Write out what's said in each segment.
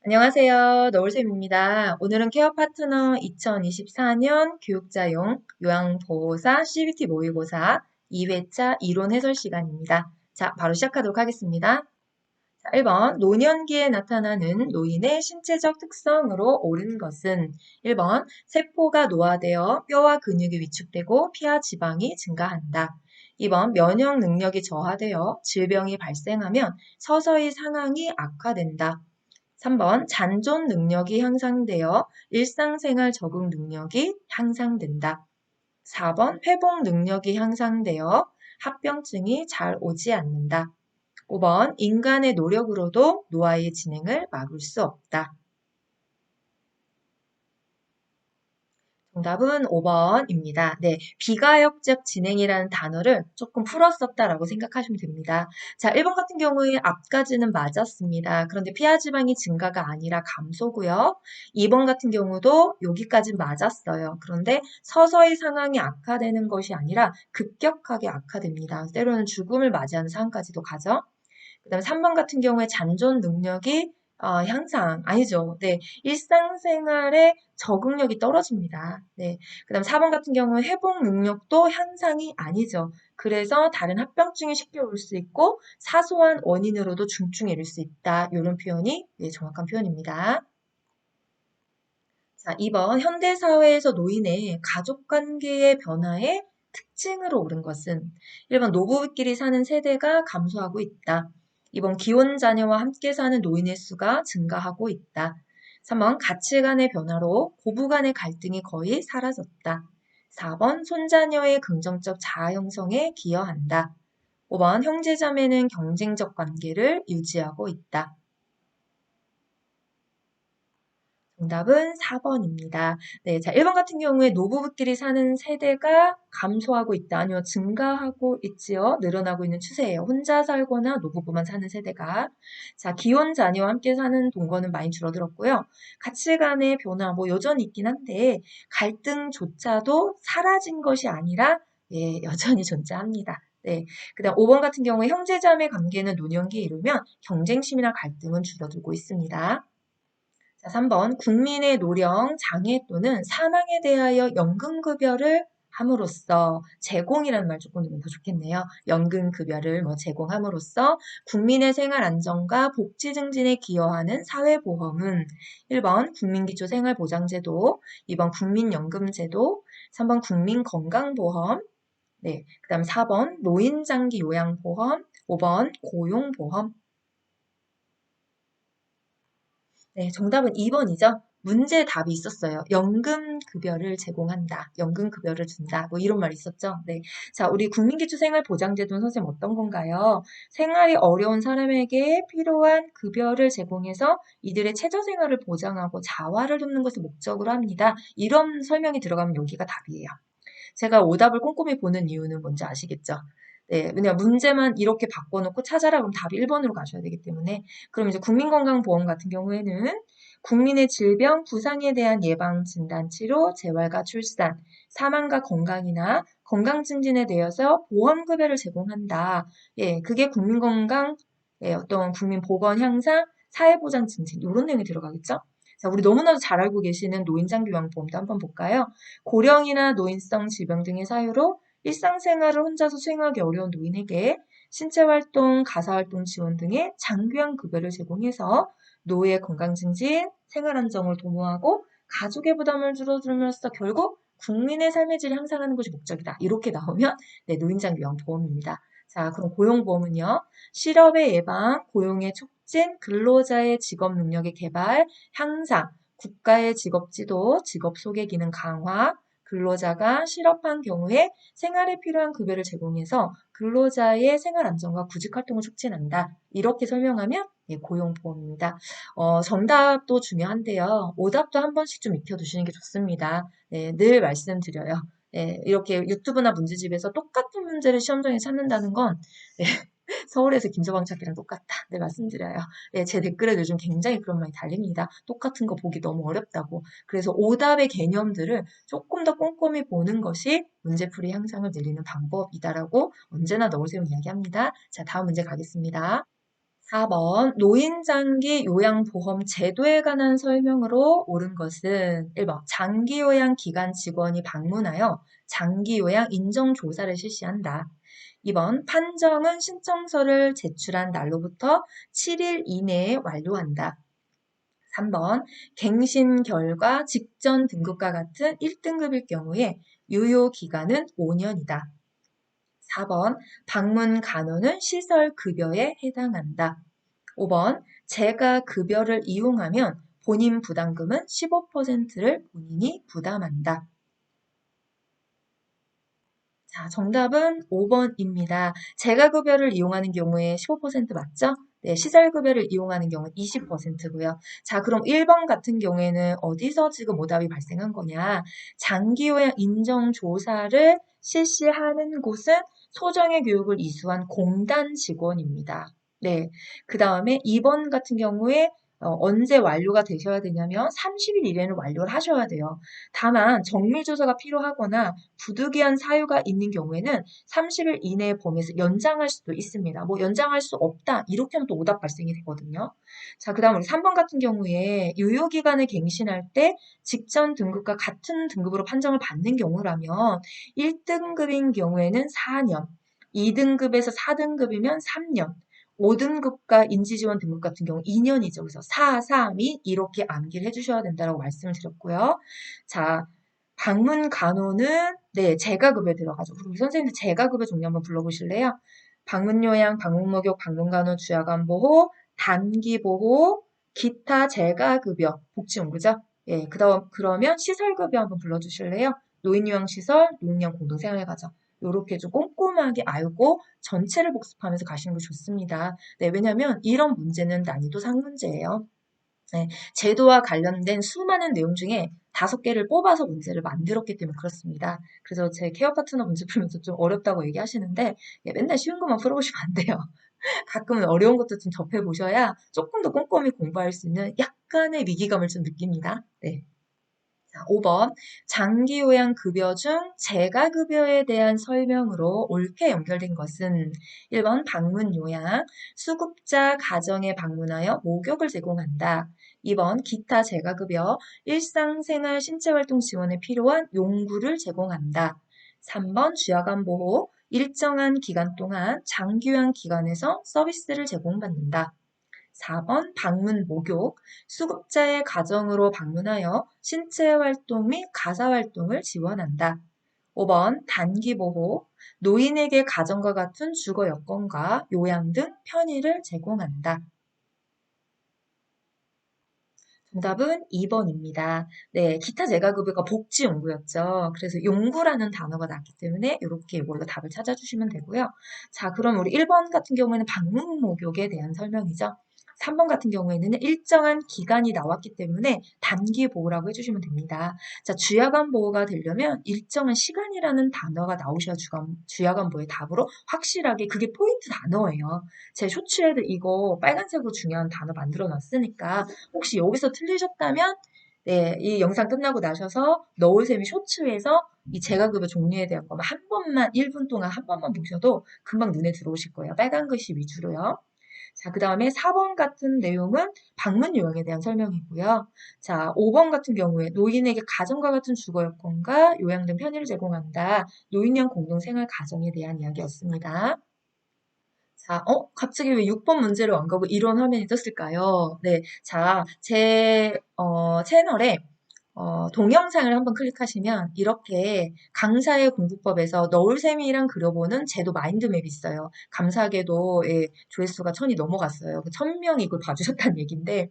안녕하세요. 너울쌤입니다. 오늘은 케어 파트너 2024년 교육자용 요양보호사 CBT 모의고사 2회차 이론 해설 시간입니다. 자, 바로 시작하도록 하겠습니다. 자, 1번, 노년기에 나타나는 노인의 신체적 특성으로 옳은 것은 1번, 세포가 노화되어 뼈와 근육이 위축되고 피하 지방이 증가한다. 2번, 면역 능력이 저하되어 질병이 발생하면 서서히 상황이 악화된다. 3번, 잔존 능력이 향상되어 일상생활 적응 능력이 향상된다. 4번, 회복 능력이 향상되어 합병증이 잘 오지 않는다. 5번, 인간의 노력으로도 노화의 진행을 막을 수 없다. 정답은 5번입니다. 네, 비가역적 진행이라는 단어를 조금 풀었었다라고 생각하시면 됩니다. 자, 1번 같은 경우에 앞까지는 맞았습니다. 그런데 피하 지방이 증가가 아니라 감소고요. 2번 같은 경우도 여기까지는 맞았어요. 그런데 서서히 상황이 악화되는 것이 아니라 급격하게 악화됩니다. 때로는 죽음을 맞이하는 상황까지도 가죠. 그다음에 3번 같은 경우에 잔존 능력이 향상 아니죠. 네. 일상생활에 적응력이 떨어집니다. 네. 그다음 4번 같은 경우는 회복 능력도 향상이 아니죠. 그래서 다른 합병증이 쉽게 올 수 있고 사소한 원인으로도 중증에 이를 수 있다. 이런 표현이 네, 정확한 표현입니다. 자, 2번 현대사회에서 노인의 가족관계의 변화의 특징으로 옳은 것은 1번 노부부끼리 사는 세대가 감소하고 있다. 2번 기혼 자녀와 함께 사는 노인의 수가 증가하고 있다. 3번 가치관의 변화로 고부 간의 갈등이 거의 사라졌다. 4번 손자녀의 긍정적 자아 형성에 기여한다. 5번 형제자매는 경쟁적 관계를 유지하고 있다. 정답은 4번입니다. 네, 자, 1번 같은 경우에 노부부끼리 사는 세대가 감소하고 있다. 아니요, 증가하고 있지요. 늘어나고 있는 추세예요. 혼자 살거나 노부부만 사는 세대가. 자, 기혼 자녀와 함께 사는 동거는 많이 줄어들었고요. 가치관의 변화, 뭐 여전히 있긴 한데, 갈등조차도 사라진 것이 아니라, 예, 여전히 존재합니다. 네. 그 다음 5번 같은 경우에 형제자매 관계는 노년기에 이르면 경쟁심이나 갈등은 줄어들고 있습니다. 자, 3번 국민의 노령, 장애 또는 사망에 대하여 연금급여를 함으로써 제공이라는 말 조금 넣으면 더 좋겠네요. 연금급여를 제공함으로써 국민의 생활 안정과 복지 증진에 기여하는 사회보험은 1번 국민기초생활보장제도, 2번 국민연금제도, 3번 국민건강보험, 네, 그다음 4번 노인장기요양보험, 5번 고용보험. 네, 정답은 2번이죠. 문제 답이 있었어요. 연금급여를 제공한다. 연금급여를 준다. 뭐 이런 말이 있었죠. 네. 자, 우리 국민기초생활보장제도는 선생님 어떤 건가요? 생활이 어려운 사람에게 필요한 급여를 제공해서 이들의 최저생활을 보장하고 자활을 돕는 것을 목적으로 합니다. 이런 설명이 들어가면 여기가 답이에요. 제가 오답을 꼼꼼히 보는 이유는 뭔지 아시겠죠? 네, 왜냐면 문제만 이렇게 바꿔놓고 찾아라 그럼 답이 1번으로 가셔야 되기 때문에 그럼 이제 국민건강보험 같은 경우에는 국민의 질병, 부상에 대한 예방, 진단, 치료, 재활과 출산, 사망과 건강이나 건강 증진에 대해서 보험급여를 제공한다. 예, 그게 국민건강, 예, 어떤 국민보건 향상, 사회보장 증진 이런 내용이 들어가겠죠? 자, 우리 너무나도 잘 알고 계시는 노인장기요양보험도 한번 볼까요? 고령이나 노인성 질병 등의 사유로 일상생활을 혼자서 수행하기 어려운 노인에게 신체활동, 가사활동 지원 등의 장기형 급여를 제공해서 노후의 건강증진, 생활안정을 도모하고 가족의 부담을 줄어들면서 결국 국민의 삶의 질을 향상하는 것이 목적이다. 이렇게 나오면 네, 노인장기요양보험입니다. 자, 그럼 고용보험은요. 실업의 예방, 고용의 촉진, 근로자의 직업 능력의 개발, 향상, 국가의 직업지도, 직업소개 기능 강화, 근로자가 실업한 경우에 생활에 필요한 급여를 제공해서 근로자의 생활 안정과 구직 활동을 촉진한다. 이렇게 설명하면 예, 고용보험입니다. 정답도 중요한데요. 오답도 한 번씩 좀 익혀두시는 게 좋습니다. 네, 늘 말씀드려요. 예, 이렇게 유튜브나 문제집에서 똑같은 문제를 시험장에 찾는다는 건 예, 서울에서 김서방 찾기랑 똑같다. 네, 말씀드려요. 예, 제 댓글에 요즘 굉장히 그런 말이 달립니다. 똑같은 거 보기 너무 어렵다고. 그래서 오답의 개념들을 조금 더 꼼꼼히 보는 것이 문제풀이 향상을 늘리는 방법이다라고 언제나 너울세운 이야기합니다. 자, 다음 문제 가겠습니다. 4번 노인장기 요양보험 제도에 관한 설명으로 옳은 것은 1번 장기요양 기관 직원이 방문하여 장기요양 인정조사를 실시한다. 2번 판정은 신청서를 제출한 날로부터 7일 이내에 완료한다. 3번 갱신 결과 직전 등급과 같은 1등급일 경우에 유효 기간은 5년이다. 4번 방문 간호는 시설 급여에 해당한다. 5번 재가 급여를 이용하면 본인 부담금은 15%를 본인이 부담한다. 자, 정답은 5번입니다. 재가급여를 이용하는 경우에 15% 맞죠? 네, 시설급여를 이용하는 경우는 20%고요. 자, 그럼 1번 같은 경우에는 어디서 지금 오답이 발생한 거냐? 장기요양 인정조사를 실시하는 곳은 소정의 교육을 이수한 공단 직원입니다. 네, 그 다음에 2번 같은 경우에 언제 완료가 되셔야 되냐면 30일 이내는 완료를 하셔야 돼요. 다만 정밀조사가 필요하거나 부득이한 사유가 있는 경우에는 30일 이내의 범위에서 연장할 수도 있습니다. 뭐 연장할 수 없다. 이렇게 하면 또 오답 발생이 되거든요. 자, 그다음 우리 3번 같은 경우에 유효기간을 갱신할 때 직전 등급과 같은 등급으로 판정을 받는 경우라면 1등급인 경우에는 4년, 2등급에서 4등급이면 3년, 5등급과 인지지원 등급 같은 경우 2년이죠. 그래서 4, 3, 2 이렇게 암기를 해주셔야 된다고 말씀을 드렸고요. 자, 방문 간호는 네, 재가급에 들어가죠. 그럼 우리 선생님들 재가급의 종류 한번 불러보실래요? 방문요양, 방문목욕, 방문간호, 주야간보호, 단기보호, 기타 재가급여, 복지용구죠? 예, 그러면 시설급여 한번 불러주실래요? 노인요양시설, 노인요양 공동생활가정. 요렇게 좀 꼼꼼하게 알고 전체를 복습하면서 가시는 게 좋습니다. 네, 왜냐면 이런 문제는 난이도 상문제예요. 네, 제도와 관련된 수많은 내용 중에 5개를 뽑아서 문제를 만들었기 때문에 그렇습니다. 그래서 제 케어 파트너 문제 풀면서 좀 어렵다고 얘기하시는데 예, 맨날 쉬운 것만 풀어보시면 안 돼요. 가끔은 어려운 것도 좀 접해보셔야 조금 더 꼼꼼히 공부할 수 있는 약간의 위기감을 좀 느낍니다. 네. 자, 5번 장기요양급여 중 재가급여에 대한 설명으로 옳게 연결된 것은 1번 방문요양, 수급자 가정에 방문하여 목욕을 제공한다. 2번 기타 재가급여, 일상생활 신체활동 지원에 필요한 용구를 제공한다. 3번 주야간보호, 일정한 기간 동안 장기요양 기관에서 서비스를 제공받는다. 4번 방문 목욕, 수급자의 가정으로 방문하여 신체 활동 및 가사 활동을 지원한다. 5번 단기 보호, 노인에게 가정과 같은 주거 여건과 요양 등 편의를 제공한다. 정답은 2번입니다. 네, 기타 재가급여가 복지용구였죠. 그래서 용구라는 단어가 나왔기 때문에 이렇게 이걸로 답을 찾아주시면 되고요. 자, 그럼 우리 1번 같은 경우에는 방문 목욕에 대한 설명이죠. 3번 같은 경우에는 일정한 기간이 나왔기 때문에 단기 보호라고 해주시면 됩니다. 자, 주야간 보호가 되려면 일정한 시간이라는 단어가 나오셔야 주야간 보호의 답으로 확실하게 그게 포인트 단어예요. 제 쇼츠에도 이거 빨간색으로 중요한 단어 만들어 놨으니까 혹시 여기서 틀리셨다면 네, 이 영상 끝나고 나셔서 너울쌤이 쇼츠에서 이 재가급여 종류에 대한 것만 한 번만 1분 동안 한 번만 보셔도 금방 눈에 들어오실 거예요. 빨간 글씨 위주로요. 자, 그 다음에 4번 같은 내용은 방문 요양에 대한 설명이고요. 자, 5번 같은 경우에 노인에게 가정과 같은 주거 여건과 요양 등 편의를 제공한다. 노인형 공동생활 가정에 대한 이야기였습니다. 자, 갑자기 왜 6번 문제로 안 가고 이런 화면이 떴을까요? 네. 자, 제, 채널에 동영상을 한번 클릭하시면 이렇게 강사의 공부법에서 너울세미랑 그려보는 제도 마인드맵이 있어요. 감사하게도 예, 조회수가 1000이 넘어갔어요. 1000명이 이걸 봐주셨다는 얘기인데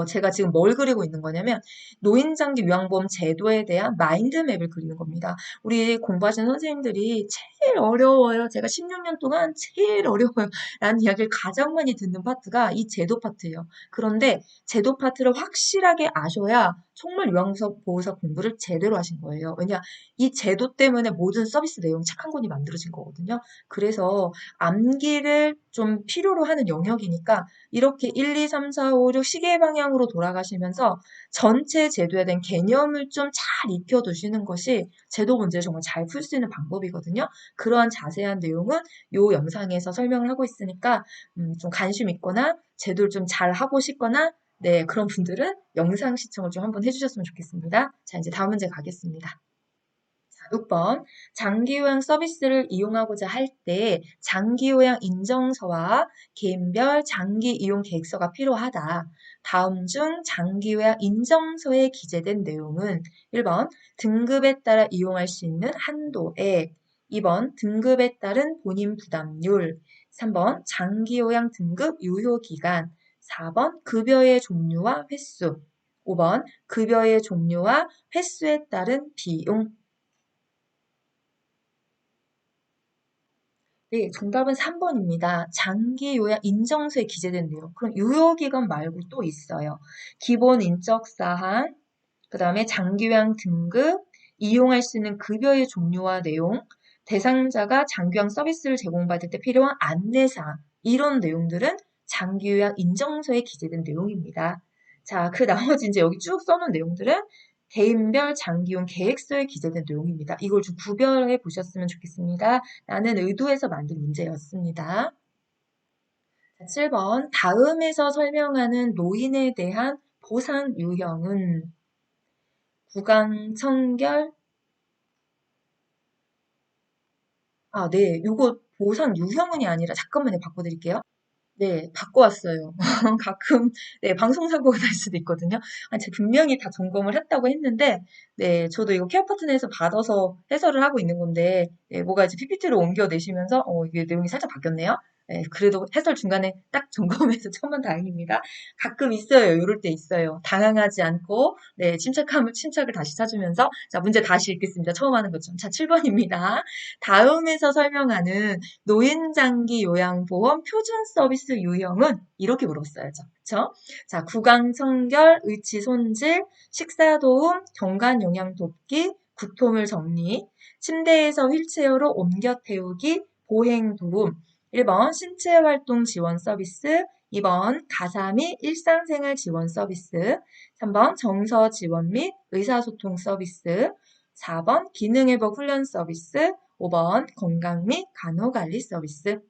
제가 지금 뭘 그리고 있는 거냐면 노인장기 요양보험 제도에 대한 마인드맵을 그리는 겁니다. 우리 공부하시는 선생님들이 제일 어려워요. 제가 16년 동안 제일 어려워요. 라는 이야기를 가장 많이 듣는 파트가 이 제도 파트예요. 그런데 제도 파트를 확실하게 아셔야 정말 요양보호사 공부를 제대로 하신 거예요. 왜냐, 이 제도 때문에 모든 서비스 내용 책 한 권이 만들어진 거거든요. 그래서 암기를 좀 필요로 하는 영역이니까 이렇게 1, 2, 3, 4, 5, 6 시계 방향으로 돌아가시면서 전체 제도에 대한 개념을 좀 잘 익혀두시는 것이 제도 문제를 정말 잘 풀 수 있는 방법이거든요. 그러한 자세한 내용은 요 영상에서 설명을 하고 있으니까 좀 관심 있거나 제도를 좀 잘 하고 싶거나 네, 그런 분들은 영상 시청을 좀 한번 해주셨으면 좋겠습니다. 자, 이제 다음 문제 가겠습니다. 6번. 장기요양 서비스를 이용하고자 할 때 장기요양 인정서와 개인별 장기 이용 계획서가 필요하다. 다음 중 장기요양 인정서에 기재된 내용은 1번 등급에 따라 이용할 수 있는 한도액, 2번 등급에 따른 본인 부담률, 3번 장기요양 등급 유효기간, 4번 급여의 종류와 횟수, 5번 급여의 종류와 횟수에 따른 비용. 네, 정답은 3번입니다. 장기 요양 인정서에 기재된 내용. 그럼 유효기간 말고 또 있어요. 기본 인적 사항, 그 다음에 장기 요양 등급, 이용할 수 있는 급여의 종류와 내용, 대상자가 장기 요양 서비스를 제공받을 때 필요한 안내사항, 이런 내용들은 장기 요양 인정서에 기재된 내용입니다. 자, 그 나머지 이제 여기 쭉 써놓은 내용들은 개인별 장기용 계획서에 기재된 내용입니다. 이걸 좀 구별해 보셨으면 좋겠습니다. 나는 의도해서 만든 문제였습니다. 자, 7번. 다음에서 설명하는 노인에 대한 보상 유형은 구강 청결. 아, 네. 요거 보상 유형은이 아니라 잠깐만요. 바꿔드릴게요. 네, 바꿔왔어요. 가끔, 네, 방송사고가 날 수도 있거든요. 아니, 제가 분명히 다 점검을 했다고 했는데, 네, 저도 이거 케어 파트너에서 받아서 해설을 하고 있는 건데, 네, 뭐가 이제 PPT로 옮겨내시면서, 이게 내용이 살짝 바뀌었네요. 네, 그래도 해설 중간에 딱 점검해서 천만 다행입니다. 가끔 있어요. 이럴 때 있어요. 당황하지 않고, 네, 침착을 다시 찾으면서, 자, 문제 다시 읽겠습니다. 처음 하는 것처럼. 자, 7번입니다. 다음에서 설명하는 노인장기 요양보험 표준 서비스 유형은 이렇게 물어봤어야죠. 그쵸? 자, 구강 청결, 의치 손질, 식사 도움, 경관 영양 돕기, 구토물 정리, 침대에서 휠체어로 옮겨 태우기, 보행 도움. 1번 신체 활동 지원 서비스, 2번 가사 및 일상생활 지원 서비스, 3번 정서 지원 및 의사소통 서비스, 4번 기능회복 훈련 서비스, 5번 건강 및 간호관리 서비스.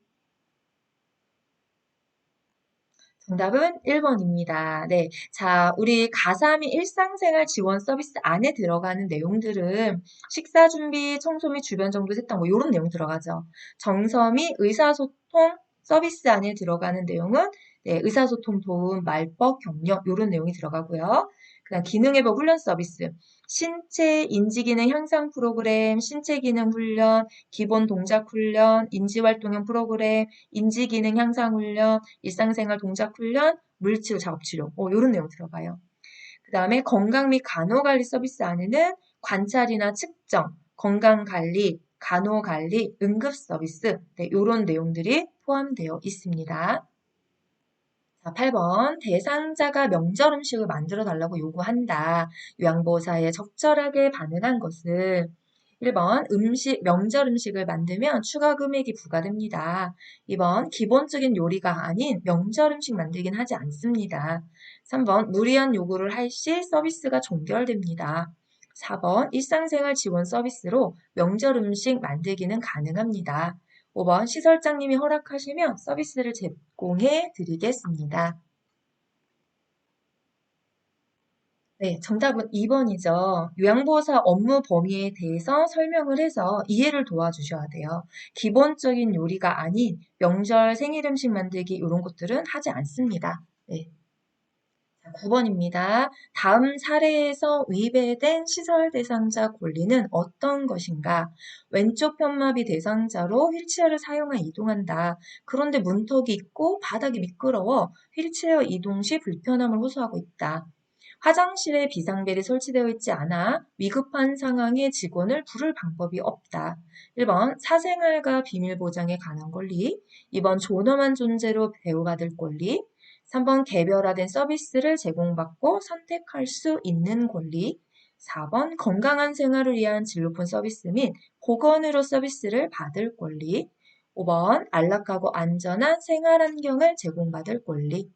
정답은 1번입니다. 네. 자, 우리 가사 및 일상생활 지원 서비스 안에 들어가는 내용들은 식사 준비, 청소 및 주변 정도 세탁 뭐 이런 내용 들어가죠. 정서 및 의사소통 서비스 안에 들어가는 내용은 네, 의사소통 도움, 말벗, 격려 이런 내용이 들어가고요. 그다음 기능회복 훈련 서비스, 신체 인지기능 향상 프로그램, 신체기능 훈련, 기본 동작 훈련, 인지활동형 프로그램, 인지기능 향상 훈련, 일상생활 동작 훈련, 물리치료, 작업치료 이런 내용 들어가요. 그 다음에 건강 및 간호관리 서비스 안에는 관찰이나 측정, 건강관리, 간호관리, 응급 서비스 네, 이런 내용들이 포함되어 있습니다. 자, 8번. 대상자가 명절 음식을 만들어 달라고 요구한다. 요양보호사에 적절하게 반응한 것은 1번 명절 음식을 만들면 추가 금액이 부과됩니다. 2번 기본적인 요리가 아닌 명절 음식 만들긴 하지 않습니다. 3번 무리한 요구를 할 시 서비스가 종결됩니다. 4번 일상생활 지원 서비스로 명절 음식 만들기는 가능합니다. 5번 시설장님이 허락하시면 서비스를 제공해 드리겠습니다. 네, 정답은 2번이죠. 요양보호사 업무 범위에 대해서 설명을 해서 이해를 도와주셔야 돼요. 기본적인 요리가 아닌 명절 생일 음식 만들기 이런 것들은 하지 않습니다. 네. 9번입니다. 다음 사례에서 위배된 시설 대상자 권리는 어떤 것인가? 왼쪽 편마비 대상자로 휠체어를 사용하 이동한다. 그런데 문턱이 있고 바닥이 미끄러워 휠체어 이동 시 불편함을 호소하고 있다. 화장실에 비상벨이 설치되어 있지 않아 위급한 상황에 직원을 부를 방법이 없다. 1번 사생활과 비밀 보장에 관한 권리, 2번 존엄한 존재로 대우받을 권리, 3번 개별화된 서비스를 제공받고 선택할 수 있는 권리. 4번 건강한 생활을 위한 질 높은 서비스 및 보건의료 서비스를 받을 권리. 5번 안락하고 안전한 생활 환경을 제공받을 권리.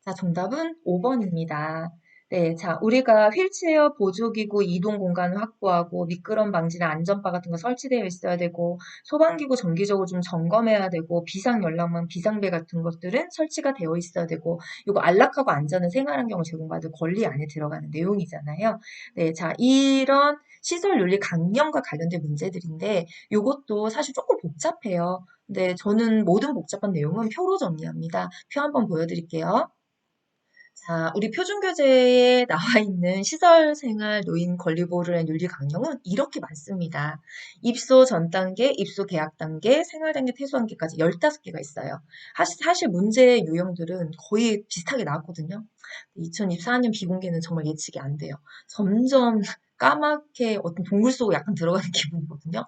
자, 정답은 5번입니다. 네, 자, 우리가 휠체어 보조기구 이동 공간을 확보하고 미끄럼 방지나 안전바 같은 거 설치되어 있어야 되고 소방기구 정기적으로 좀 점검해야 되고 비상연락망, 비상벨 같은 것들은 설치가 되어 있어야 되고 이거 안락하고 안전한 생활 환경을 제공받을 권리 안에 들어가는 내용이잖아요. 네, 자, 이런 시설 윤리 강령과 관련된 문제들인데 이것도 사실 조금 복잡해요. 근데 저는 모든 복잡한 내용은 표로 정리합니다. 표 한번 보여드릴게요. 자, 우리 표준교재에 나와 있는 시설생활 노인 권리 보호를 위한 윤리 강령은 이렇게 많습니다. 입소 전 단계, 입소 계약 단계, 생활 단계, 퇴소 단계까지 15개가 있어요. 사실 문제 유형들은 거의 비슷하게 나왔거든요. 2024년 비공개는 정말 예측이 안 돼요. 점점 까맣게 어떤 동굴 속으로 약간 들어가는 기분이거든요.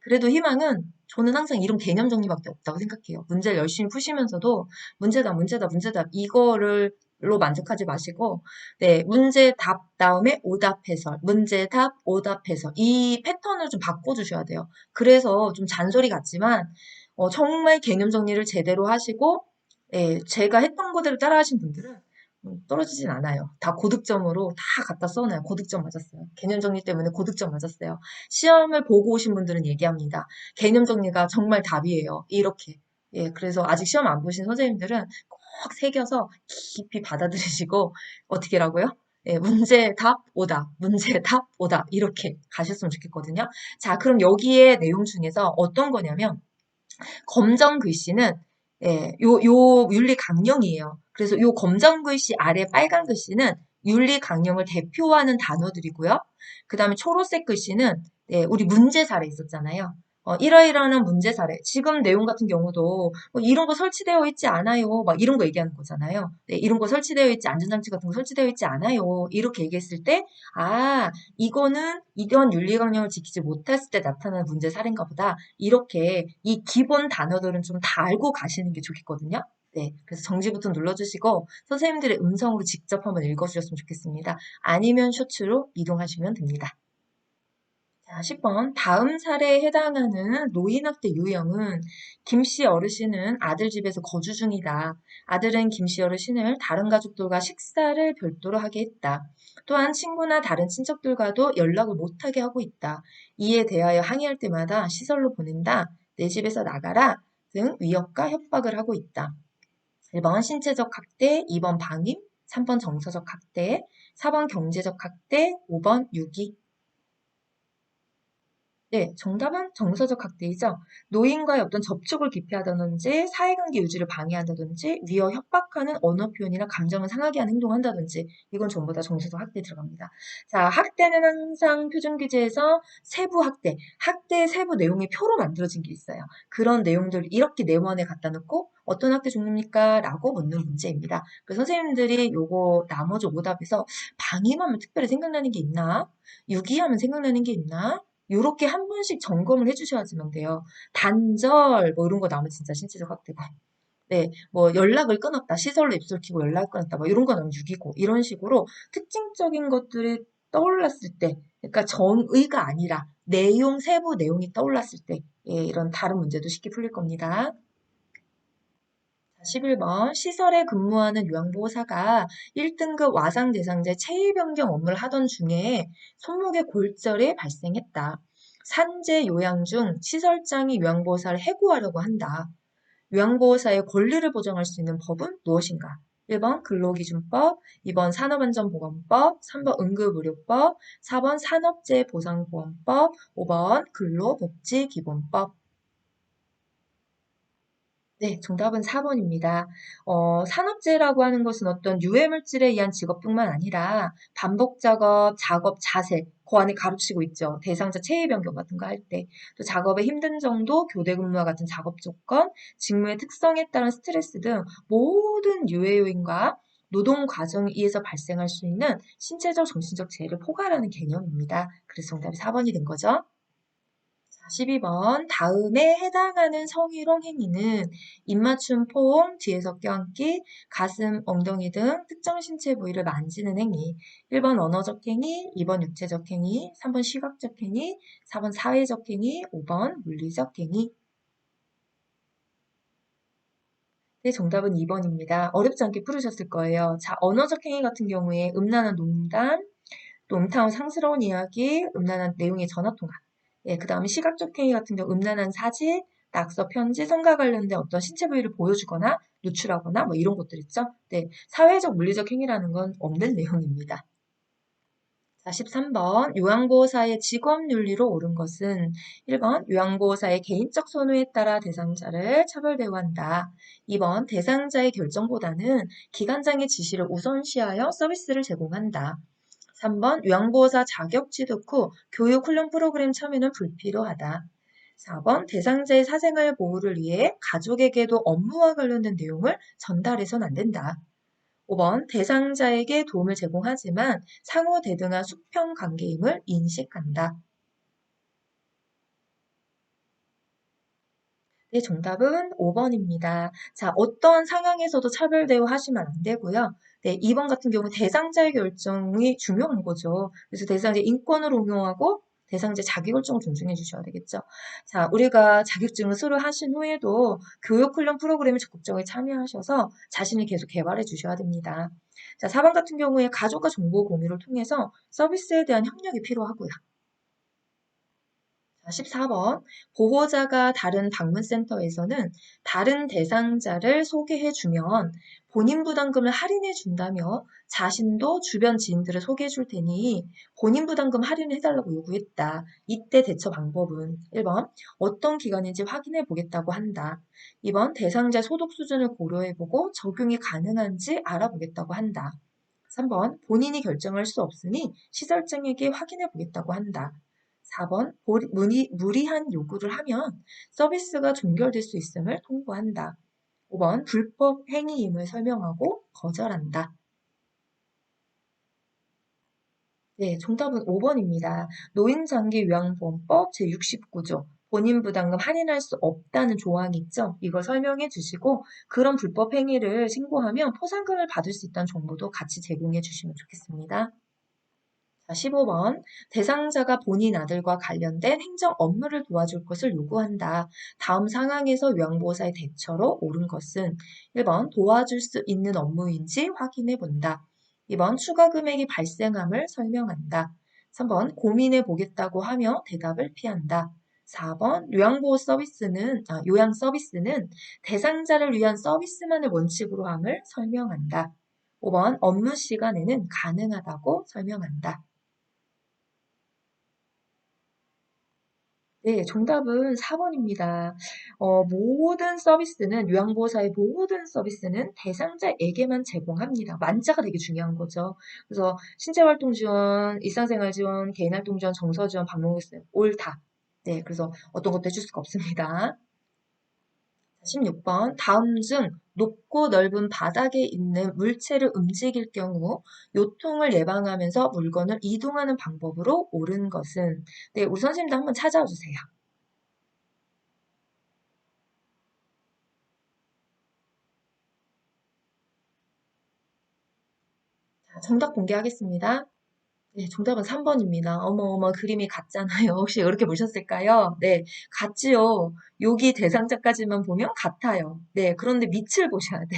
그래도 희망은 저는 항상 이런 개념 정리밖에 없다고 생각해요. 문제를 열심히 푸시면서도 문제다, 문제다, 문제다 이거를 로 만족하지 마시고, 네, 문제 답 다음에 오답 해설, 문제 답, 오답 해설. 이 패턴을 좀 바꿔주셔야 돼요. 그래서 좀 잔소리 같지만, 정말 개념 정리를 제대로 하시고, 예, 제가 했던 거대로 따라 하신 분들은 떨어지진 않아요. 다 고득점으로 다 갖다 써놔요. 고득점 맞았어요. 개념 정리 때문에 고득점 맞았어요. 시험을 보고 오신 분들은 얘기합니다. 개념 정리가 정말 답이에요. 이렇게. 예, 그래서 아직 시험 안 보신 선생님들은 꼭 새겨서 깊이 받아들이시고 어떻게라고요? 예, 문제 답 오답, 문제 답 오답 이렇게 가셨으면 좋겠거든요. 자, 그럼 여기에 내용 중에서 어떤 거냐면 검정 글씨는 예, 요 윤리 강령이에요. 그래서 요 검정 글씨 아래 빨간 글씨는 윤리 강령을 대표하는 단어들이고요. 그 다음에 초록색 글씨는 네, 우리 문제 사례 있었잖아요. 이러이러한 문제 사례. 지금 내용 같은 경우도 이런 거 설치되어 있지 않아요. 막 이런 거 얘기하는 거잖아요. 네, 이런 거 설치되어 있지, 안전장치 같은 거 설치되어 있지 않아요. 이렇게 얘기했을 때, 아, 이거는 이런 윤리 강령을 지키지 못했을 때 나타나는 문제 사례인가 보다. 이렇게 이 기본 단어들은 좀 다 알고 가시는 게 좋겠거든요. 네. 그래서 정지 버튼 눌러주시고 선생님들의 음성으로 직접 한번 읽어주셨으면 좋겠습니다. 아니면 쇼츠로 이동하시면 됩니다. 자, 10번. 다음 사례에 해당하는 노인학대 유형은 김씨 어르신은 아들 집에서 거주 중이다. 아들은 김씨 어르신을 다른 가족들과 식사를 별도로 하게 했다. 또한 친구나 다른 친척들과도 연락을 못하게 하고 있다. 이에 대하여 항의할 때마다 시설로 보낸다. 내 집에서 나가라. 등 위협과 협박을 하고 있다. 1번 신체적 학대, 2번 방임, 3번 정서적 학대, 4번 경제적 학대, 5번 유기. 네, 정답은 정서적 학대이죠. 노인과의 어떤 접촉을 기피하다든지, 사회관계 유지를 방해한다든지, 위협, 협박하는 언어 표현이나 감정을 상하게 하는 행동을 한다든지, 이건 전부 다 정서적 학대에 들어갑니다. 자, 학대는 항상 표준규제에서 세부 학대, 학대의 세부 내용이 표로 만들어진 게 있어요. 그런 내용들을 이렇게 네모안에 갖다 놓고, 어떤 학대 종류입니까? 라고 묻는 문제입니다. 그래서 선생님들이 요거 나머지 오답에서 방임하면 특별히 생각나는 게 있나? 유기하면 생각나는 게 있나? 요렇게 한 번씩 점검을 해주셔야지만 돼요. 단절 뭐 이런 거 나오면 진짜 신체적 학대고. 네, 뭐 연락을 끊었다. 시설로 입술 키고 연락을 끊었다. 뭐 이런 거 나오면 6이고 이런 식으로 특징적인 것들이 떠올랐을 때, 그러니까 정의가 아니라 내용 세부 내용이 떠올랐을 때, 예, 이런 다른 문제도 쉽게 풀릴 겁니다. 11번 시설에 근무하는 요양보호사가 1등급 와상 대상자 체위 변경 업무를 하던 중에 손목에 골절이 발생했다. 산재 요양 중 시설장이 요양보호사를 해고하려고 한다. 요양보호사의 권리를 보장할 수 있는 법은 무엇인가? 1번 근로기준법, 2번 산업안전보건법, 3번 응급의료법, 4번 산업재해보상보험법, 5번 근로복지기본법. 네, 정답은 4번입니다. 산업재해라고 하는 것은 어떤 유해물질에 의한 직업뿐만 아니라 반복 작업, 작업 자세, 그 안에 가로치고 있죠. 대상자 체위 변경 같은 거 할 때, 또 작업의 힘든 정도, 교대 근무와 같은 작업 조건, 직무의 특성에 따른 스트레스 등 모든 유해 요인과 노동 과정에 의해서 발생할 수 있는 신체적, 정신적 재해를 포괄하는 개념입니다. 그래서 정답이 4번이 된 거죠. 12번 다음에 해당하는 성희롱 행위는 입맞춤 포옹, 뒤에서 껴안기, 가슴, 엉덩이 등 특정 신체 부위를 만지는 행위. 1번 언어적 행위, 2번 육체적 행위, 3번 시각적 행위, 4번 사회적 행위, 5번 물리적 행위. 네, 정답은 2번입니다. 어렵지 않게 풀으셨을 거예요. 자, 언어적 행위 같은 경우에 음란한 농담, 또 음탕한 상스러운 이야기, 음란한 내용의 전화통화. 예, 그 다음에 시각적 행위 같은 경우 음란한 사진, 낙서, 편지, 성과 관련된 어떤 신체 부위를 보여주거나 노출하거나 뭐 이런 것들 있죠. 네, 사회적 물리적 행위라는 건 없는 내용입니다. 자, 13번 요양보호사의 직업윤리로 옳은 것은 1번 요양보호사의 개인적 선호에 따라 대상자를 차별 대우한다. 2번 대상자의 결정보다는 기관장의 지시를 우선시하여 서비스를 제공한다. 3번 요양보호사 자격 취득 후 교육 훈련 프로그램 참여는 불필요하다. 4번 대상자의 사생활 보호를 위해 가족에게도 업무와 관련된 내용을 전달해서는 안 된다. 5번 대상자에게 도움을 제공하지만 상호 대등한 수평 관계임을 인식한다. 네, 정답은 5번입니다. 자, 어떤 상황에서도 차별 대우하시면 안 되고요. 네, 2번 같은 경우 대상자의 결정이 중요한 거죠. 그래서 대상자의 인권을 옹호하고 대상자 자기결정을 존중해 주셔야 되겠죠. 자, 우리가 자격증을 수료하신 후에도 교육훈련 프로그램에 적극적으로 참여하셔서 자신을 계속 개발해 주셔야 됩니다. 자, 4번 같은 경우에 가족과 정보 공유를 통해서 서비스에 대한 협력이 필요하고요. 14번 보호자가 다른 방문센터에서는 다른 대상자를 소개해주면 본인 부담금을 할인해준다며 자신도 주변 지인들을 소개해줄 테니 본인 부담금 할인해달라고 요구했다. 이때 대처 방법은 1번 어떤 기관인지 확인해 보겠다고 한다. 2번 대상자 소득 수준을 고려해보고 적용이 가능한지 알아보겠다고 한다. 3번 본인이 결정할 수 없으니 시설장에게 확인해 보겠다고 한다. 4번 무리한 요구를 하면 서비스가 종결될 수 있음을 통보한다. 5번 불법 행위임을 설명하고 거절한다. 네, 정답은 5번입니다. 노인장기요양보험법 제69조 본인 부담금 할인할 수 없다는 조항이 있죠. 이걸 설명해 주시고 그런 불법 행위를 신고하면 포상금을 받을 수 있다는 정보도 같이 제공해 주시면 좋겠습니다. 자, 15번. 대상자가 본인 아들과 관련된 행정 업무를 도와줄 것을 요구한다. 다음 상황에서 요양보호사의 대처로 옳은 것은 1번 도와줄 수 있는 업무인지 확인해 본다. 2번 추가 금액이 발생함을 설명한다. 3번 고민해 보겠다고 하며 대답을 피한다. 4번 요양 서비스는 대상자를 위한 서비스만을 원칙으로 함을 설명한다. 5번 업무 시간에는 가능하다고 설명한다. 네, 정답은 4번입니다. 요양보호사의 모든 서비스는 대상자에게만 제공합니다. 만자가 되게 중요한 거죠. 그래서 신체활동 지원, 일상생활 지원, 개인활동 지원, 정서 지원, 방문객 지원, 다. 네, 그래서 어떤 것도 해줄 수가 없습니다. 16번. 다음 중 높고 넓은 바닥에 있는 물체를 움직일 경우 요통을 예방하면서 물건을 이동하는 방법으로 옳은 것은 네, 우리 선생님도 한번 찾아와 주세요. 자, 정답 공개하겠습니다. 네, 정답은 3번입니다. 어머, 어머, 그림이 같잖아요. 혹시 이렇게 보셨을까요? 네, 같지요. 여기 대상자까지만 보면 같아요. 네, 그런데 밑을 보셔야 돼.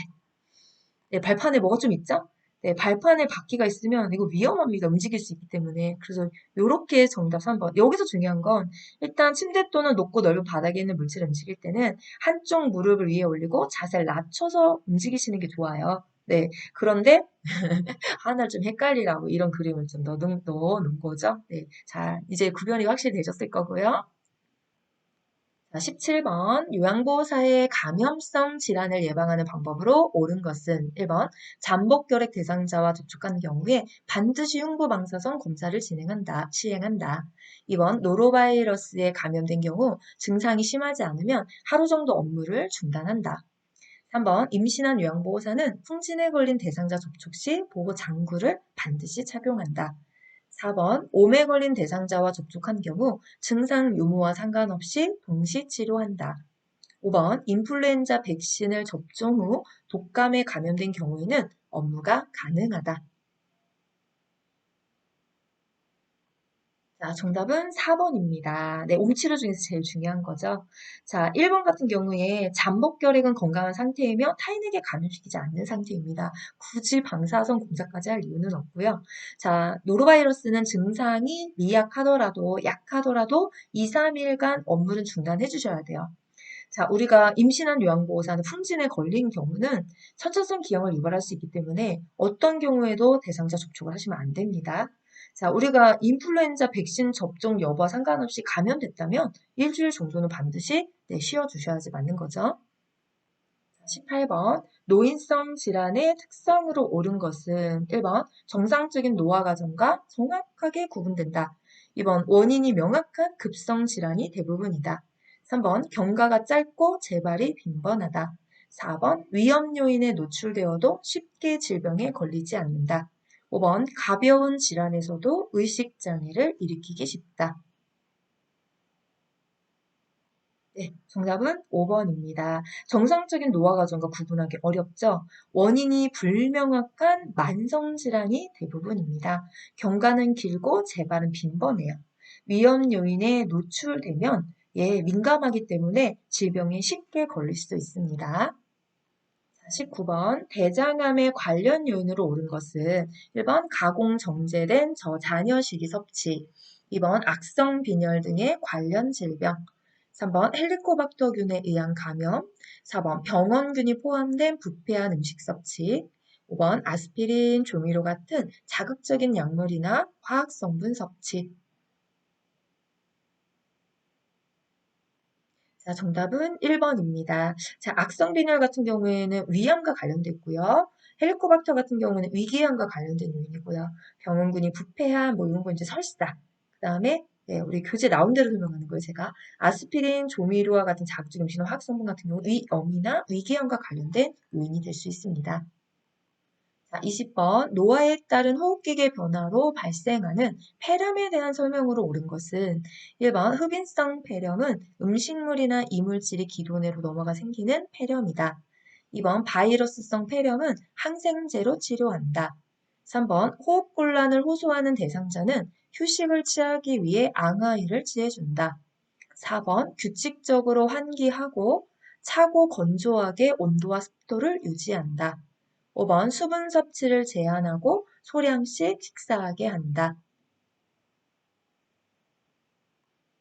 네, 발판에 뭐가 좀 있죠? 네, 발판에 바퀴가 있으면 이거 위험합니다. 움직일 수 있기 때문에. 그래서 요렇게 정답 3번. 여기서 중요한 건 일단 침대 또는 높고 넓은 바닥에 있는 물체를 움직일 때는 한쪽 무릎을 위에 올리고 자세를 낮춰서 움직이시는 게 좋아요. 네, 그런데 하나 좀 헷갈리라고 이런 그림을 좀 넣어놓은 거죠. 네, 자, 이제 구별이 확실히 되셨을 거고요. 자, 17번 요양보호사의 감염성 질환을 예방하는 방법으로 옳은 것은 1번 잠복결핵 대상자와 접촉한 경우에 반드시 흉부방사선 검사를 시행한다. 2번 노로바이러스에 감염된 경우 증상이 심하지 않으면 하루 정도 업무를 중단한다. 3번 임신한 요양보호사는 풍진에 걸린 대상자 접촉 시 보호 장구를 반드시 착용한다. 4번 몸에 걸린 대상자와 접촉한 경우 증상 유무와 상관없이 동시 치료한다. 5번 인플루엔자 백신을 접종 후 독감에 감염된 경우에는 업무가 가능하다. 자, 정답은 4번입니다. 네, 옹치료 중에서 제일 중요한 거죠. 자, 1번 같은 경우에 잠복결핵은 건강한 상태이며 타인에게 감염시키지 않는 상태입니다. 굳이 방사선 공작까지 할 이유는 없고요. 자, 노로바이러스는 증상이 미약하더라도 약하더라도 2, 3일간 업무를 중단해 주셔야 돼요. 자, 우리가 임신한 요양보호사는 풍진에 걸린 경우는 선천성 기형을 유발할 수 있기 때문에 어떤 경우에도 대상자 접촉을 하시면 안 됩니다. 자, 우리가 인플루엔자 백신 접종 여부와 상관없이 감염됐다면 일주일 정도는 반드시 쉬어주셔야지 맞는 거죠. 18번 노인성 질환의 특성으로 옳은 것은 1번 정상적인 노화 과정과 정확하게 구분된다. 2번 원인이 명확한 급성 질환이 대부분이다. 3번 경과가 짧고 재발이 빈번하다. 4번 위험 요인에 노출되어도 쉽게 질병에 걸리지 않는다. 5번 가벼운 질환에서도 의식장애를 일으키기 쉽다. 네, 정답은 5번입니다. 정상적인 노화 과정과 구분하기 어렵죠? 원인이 불명확한 만성질환이 대부분입니다. 경과는 길고 재발은 빈번해요. 위험 요인에 노출되면 민감하기 때문에 질병에 쉽게 걸릴 수 있습니다. 19번 대장암의 관련 요인으로 옳은 것은 1번 가공 정제된 저잔여식이 섭취, 2번 악성 빈혈 등의 관련 질병, 3번 헬리코박터균에 의한 감염, 4번 병원균이 포함된 부패한 음식 섭취, 5번 아스피린, 조미료 같은 자극적인 약물이나 화학성분 섭취. 자, 정답은 1번입니다. 자, 악성 빈혈 같은 경우에는 위암과 관련돼 있고요. 헬리코박터 같은 경우는 위궤양과 관련된 요인이고요. 병원균이 부패한 뭐 이런 거 이제 설사. 그다음에 우리 교재 나온 대로 설명하는 거예요, 제가. 아스피린, 조미료와 같은 자극적 음식이나 화학성분 같은 경우 위암이나 위궤양과 관련된 요인이 될 수 있습니다. 자, 20번 노화에 따른 호흡기계 변화로 발생하는 폐렴에 대한 설명으로 옳은 것은 1번 흡인성 폐렴은 음식물이나 이물질이 기도내로 넘어가 생기는 폐렴이다. 2번 바이러스성 폐렴은 항생제로 치료한다. 3번 호흡곤란을 호소하는 대상자는 휴식을 취하기 위해 앙하이를 취해준다. 4번 규칙적으로 환기하고 차고 건조하게 온도와 습도를 유지한다. 5번 수분 섭취를 제한하고 소량씩 식사하게 한다.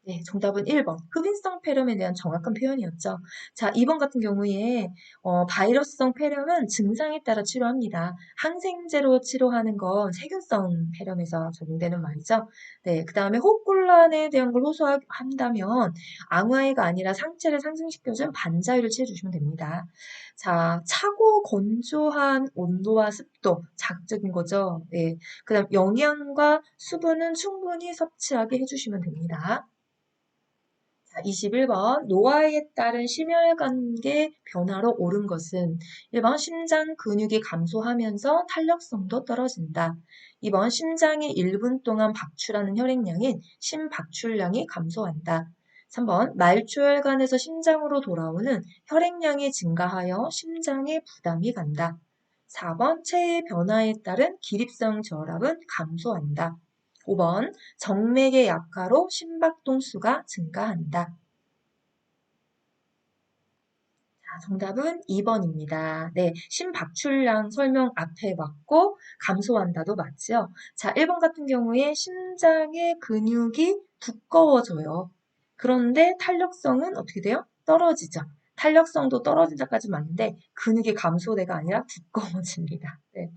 네, 정답은 1번. 흡인성 폐렴에 대한 정확한 표현이었죠. 자, 2번 같은 경우에 바이러스성 폐렴은 증상에 따라 치료합니다. 항생제로 치료하는 건 세균성 폐렴에서 적용되는 말이죠. 네, 그 다음에 호흡곤란에 대한 걸 호소한다면 앙화이가 아니라 상체를 상승시켜준 반자율을 취해주시면 됩니다. 자, 차고 건조한 온도와 습도, 자극적인 거죠. 네, 그 다음 영양과 수분은 충분히 섭취하게 해주시면 됩니다. 자, 21번 노화에 따른 심혈관계 변화로 옳은 것은 1번 심장 근육이 감소하면서 탄력성도 떨어진다. 2번 심장이 1분 동안 박출하는 혈액량인 심박출량이 감소한다. 3번 말초혈관에서 심장으로 돌아오는 혈액량이 증가하여 심장에 부담이 간다. 4번 체의 변화에 따른 기립성 저혈압은 감소한다. 5번 정맥의 약화로 심박동수가 증가한다. 자, 정답은 2번입니다. 네, 심박출량 설명 앞에 맞고 감소한다도 맞죠? 자, 1번 같은 경우에 심장의 근육이 두꺼워져요. 그런데 탄력성은 어떻게 돼요? 떨어지죠. 탄력성도 떨어진다까지 맞는데 근육이 감소돼가 아니라 두꺼워집니다. 네.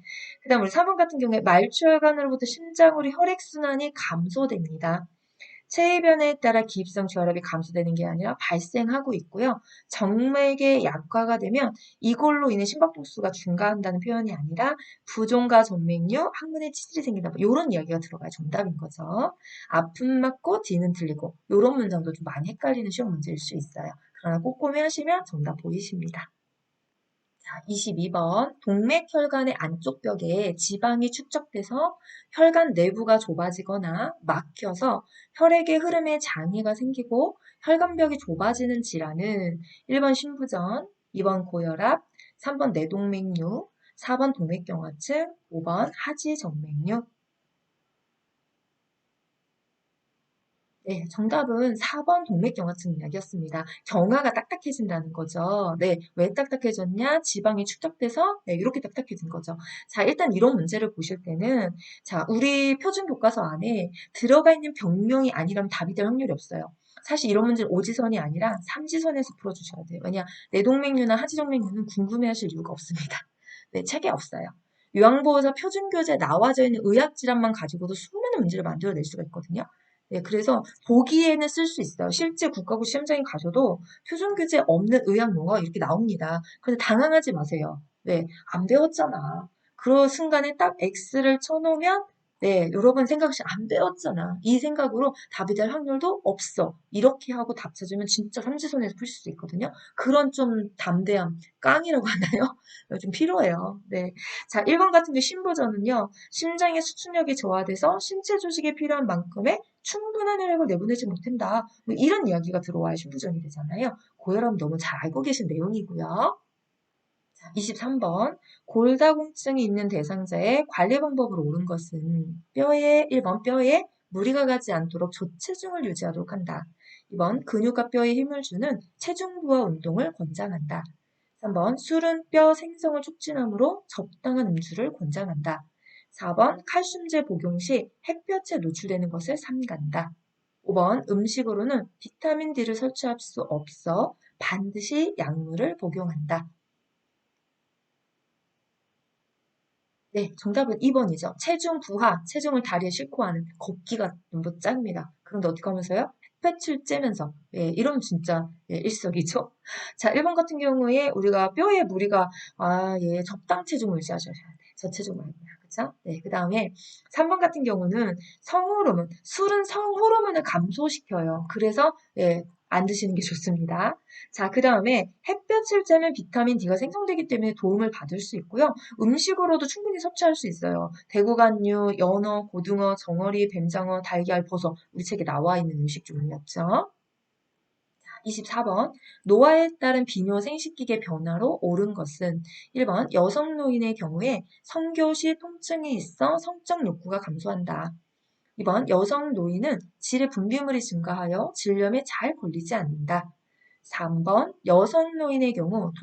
그다음 우리 4번 같은 경우에 말초혈관으로부터 심장으로 혈액순환이 감소됩니다. 체의 변화에 따라 기입성 저혈압이 감소되는 게 아니라 발생하고 있고요. 정맥의 약화가 되면 이걸로 인해 심박동수가 증가한다는 표현이 아니라 부종과 전맥류, 항문에 치질이 생긴다. 이런 이야기가 들어가야 정답인 거죠. 앞은 맞고 뒤는 틀리고 이런 문장도 좀 많이 헷갈리는 시험 문제일 수 있어요. 그러나 꼼꼼히 하시면 정답 보이십니다. 22번 동맥혈관의 안쪽 벽에 지방이 축적돼서 혈관 내부가 좁아지거나 막혀서 혈액의 흐름에 장애가 생기고 혈관벽이 좁아지는 질환은 1번 심부전, 2번 고혈압, 3번 뇌동맥류, 4번 동맥경화증, 5번 하지정맥류. 네, 정답은 4번 동맥경화증 이야기였습니다. 경화가 딱딱해진다는 거죠. 네, 왜 딱딱해졌냐? 지방이 축적돼서 네, 이렇게 딱딱해진 거죠. 자, 일단 이런 문제를 보실 때는 자, 우리 표준 교과서 안에 들어가 있는 병명이 아니라면 답이 될 확률이 없어요. 사실 이런 문제는 오지선이 아니라 삼지선에서 풀어주셔야 돼요. 왜냐, 뇌동맥류나 하지정맥류는 궁금해하실 이유가 없습니다. 네, 책에 없어요. 요양보호사 표준교재에 나와져 있는 의학 질환만 가지고도 수많은 문제를 만들어낼 수가 있거든요. 네, 그래서 보기에는 쓸 수 있어요. 실제 국가고 시험장에 가셔도 표준 교재에 없는 의학 용어가 이렇게 나옵니다. 그런데 당황하지 마세요. 네, 안 배웠잖아. 그 순간에 딱 X를 쳐놓으면 네, 여러분 생각시 안 배웠잖아. 이 생각으로 답이 될 확률도 없어. 이렇게 하고 답 찾으면 진짜 삼지선에서 푸실 수 있거든요. 그런 좀 담대함, 깡이라고 하나요? 좀 필요해요. 네. 자, 1번 같은 게 심보전은요. 심장의 수축력이 저하돼서 신체 조직에 필요한 만큼의 충분한 혈액을 내보내지 못한다. 뭐 이런 이야기가 들어와야 신부전이 되잖아요. 고혈압 너무 잘 알고 계신 내용이고요. 자, 23번. 골다공증이 있는 대상자의 관리 방법으로 옳은 것은 1번 뼈에 무리가 가지 않도록 조체중을 유지하도록 한다. 2번 근육과 뼈에 힘을 주는 체중 부하 운동을 권장한다. 3번 술은 뼈 생성을 촉진하므로 적당한 음주를 권장한다. 4번 칼슘제 복용 시 햇볕에 노출되는 것을 삼간다. 5번 음식으로는 비타민 D를 섭취할 수 없어 반드시 약물을 복용한다. 네, 정답은 2번이죠. 체중 부하, 체중을 다리에 싣고 하는 걷기가 너무 짱입니다. 그런데 어떻게 하면서요? 햇볕을 쬐면서. 예, 이러면 진짜 예, 일석이조. 자, 1번 같은 경우에 우리가 뼈에 무리가 예, 적당 체중을 유지하셔야 돼. 저체중 말고요. 그쵸? 네, 그 다음에 3번 같은 경우는 성호르몬, 술은 성호르몬을 감소시켜요. 그래서 예, 안 드시는 게 좋습니다. 자, 그 다음에 햇볕을 쬐면 비타민 D가 생성되기 때문에 도움을 받을 수 있고요. 음식으로도 충분히 섭취할 수 있어요. 대구간류, 연어, 고등어, 정어리, 뱀장어, 달걀, 버섯. 우리 책에 나와 있는 음식 종류였죠. 24번. 노화에 따른 비뇨 생식기계 변화로 옳은 것은 1번 여성 노인의 경우에 성교시 통증이 있어 성적 욕구가 감소한다. 2번 여성 노인은 질의 분비물이 증가하여 질염에 잘 걸리지 않는다. 3번 여성 노인의 경우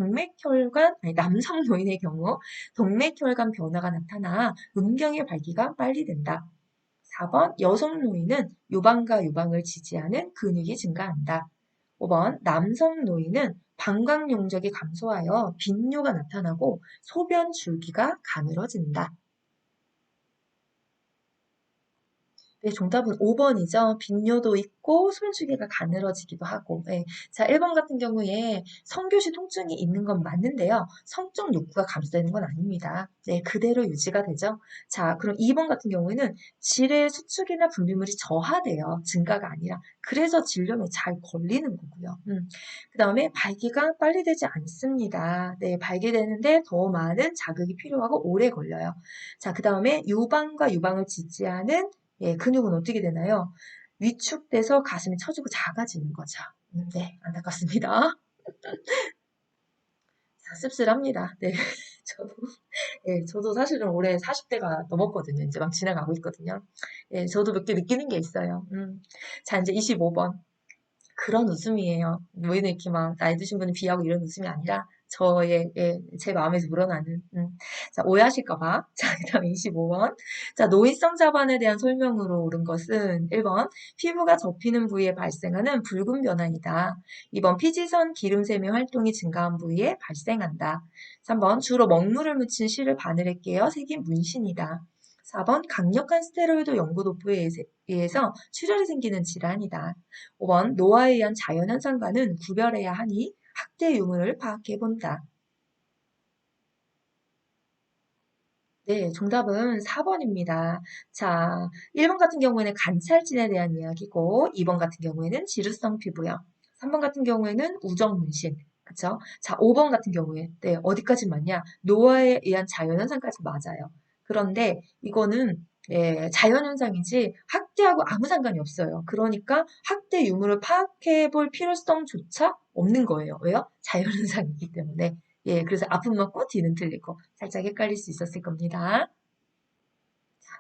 남성 노인의 경우 동맥혈관 변화가 나타나 음경의 발기가 빨리 된다. 4번 여성 노인은 유방과 유방을 지지하는 근육이 증가한다. 5번 남성 노인은 방광 용적이 감소하여 빈뇨가 나타나고 소변 줄기가 가늘어진다. 네, 정답은 5번이죠. 빈뇨도 있고 소변주기가 가늘어지기도 하고. 네. 자, 1번 같은 경우에 성교시 통증이 있는 건 맞는데요. 성적 욕구가 감소되는 건 아닙니다. 네, 그대로 유지가 되죠. 자, 그럼 2번 같은 경우에는 질의 수축이나 분비물이 저하돼요. 증가가 아니라. 그래서 질염에 잘 걸리는 거고요. 그 다음에 발기가 빨리 되지 않습니다. 네, 발기되는데 더 많은 자극이 필요하고 오래 걸려요. 자, 그 다음에 유방과 유방을 지지하는 예, 근육은 어떻게 되나요? 위축돼서 가슴이 처지고 작아지는 거죠. 네, 안타깝습니다. 자, 씁쓸합니다. 네, 저도, 예, 저도 사실은 올해 40대가 넘었거든요. 이제 막 지나가고 있거든요. 예, 저도 몇 개 느끼는 게 있어요. 자, 이제 25번. 그런 웃음이에요. 왜 이렇게 막 나이 드신 분을 비하고 이런 웃음이 아니라 저의 예, 제 마음에서 우러나는 자 오해하실까 봐. 자 그다음 25번. 자 노인성 자반에 대한 설명으로 옳은 것은 1번 피부가 접히는 부위에 발생하는 붉은 변화이다. 2번 피지선 기름샘의 활동이 증가한 부위에 발생한다. 3번 주로 먹물을 묻힌 실을 바늘에 깨어 새긴 문신이다. 4번 강력한 스테로이드 연고 도포에 의해서 출혈이 생기는 질환이다. 5번 노화에 의한 자연현상과는 구별해야 하니 학대 유무를 파악해 본다. 네, 정답은 4번입니다. 자, 1번 같은 경우에는 관찰진에 대한 이야기고, 2번 같은 경우에는 지루성 피부염, 3번 같은 경우에는 우정문신, 그쵸? 자, 5번 같은 경우에, 네, 어디까지 맞냐? 노화에 의한 자연현상까지 맞아요. 그런데 이거는, 예, 자연현상이지 학대하고 아무 상관이 없어요. 그러니까 학대 유무를 파악해 볼 필요성조차 없는 거예요. 왜요? 자연현상이기 때문에. 예, 그래서 앞은 맞고 뒤는 틀리고 살짝 헷갈릴 수 있었을 겁니다.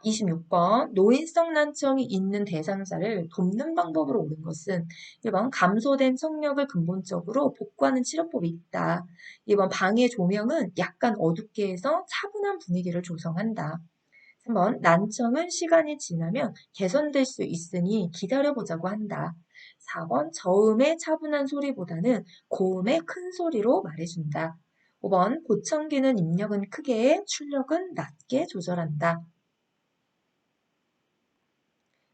26번 노인성 난청이 있는 대상자를 돕는 방법으로 옳은 것은 1번 감소된 청력을 근본적으로 복구하는 치료법이 있다. 2번 방의 조명은 약간 어둡게 해서 차분한 분위기를 조성한다. 3번 난청은 시간이 지나면 개선될 수 있으니 기다려보자고 한다. 4번 저음의 차분한 소리보다는 고음의 큰 소리로 말해준다. 5번 보청기는 입력은 크게, 출력은 낮게 조절한다.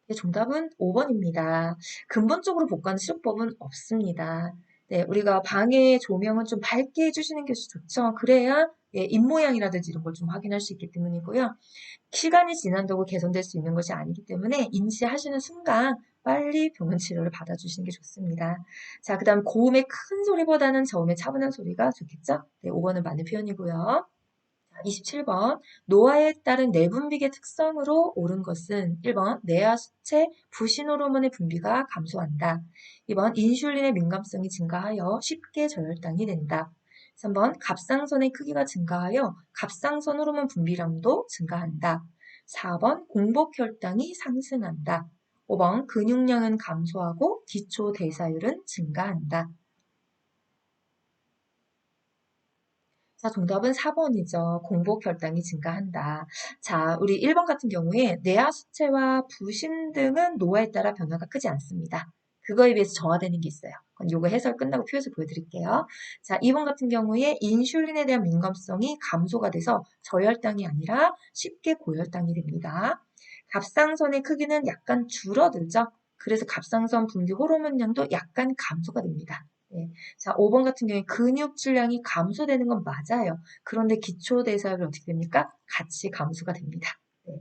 네, 정답은 5번입니다. 근본적으로 복구하는 치료법은 없습니다. 네, 우리가 방의 조명은 좀 밝게 해주시는 게 좋죠. 그래야 예, 입모양이라든지 이런 걸 좀 확인할 수 있기 때문이고요. 시간이 지난다고 개선될 수 있는 것이 아니기 때문에 인지하시는 순간 빨리 병원 치료를 받아주시는 게 좋습니다. 자, 그 다음 고음의 큰 소리보다는 저음의 차분한 소리가 좋겠죠? 네, 5번은 맞는 표현이고요. 27번 노화에 따른 내분비계 특성으로 옳은 것은 1번 뇌하수체 부신호르몬의 분비가 감소한다. 2번 인슐린의 민감성이 증가하여 쉽게 저혈당이 된다. 3번 갑상선의 크기가 증가하여 갑상선 호르몬 분비량도 증가한다. 4번 공복혈당이 상승한다. 5번 근육량은 감소하고 기초 대사율은 증가한다. 자, 정답은 4번이죠. 공복 혈당이 증가한다. 자, 우리 1번 같은 경우에 뇌하 수체와 부신 등은 노화에 따라 변화가 크지 않습니다. 그거에 비해서 저하되는 게 있어요. 그럼 요거 해설 끝나고 표에서 보여드릴게요. 자, 2번 같은 경우에 인슐린에 대한 민감성이 감소가 돼서 저혈당이 아니라 쉽게 고혈당이 됩니다. 갑상선의 크기는 약간 줄어들죠. 그래서 갑상선 분비 호르몬량도 약간 감소가 됩니다. 네. 자, 5번 같은 경우에 근육 질량이 감소되는 건 맞아요. 그런데 기초 대사율이 어떻게 됩니까? 같이 감소가 됩니다. 네.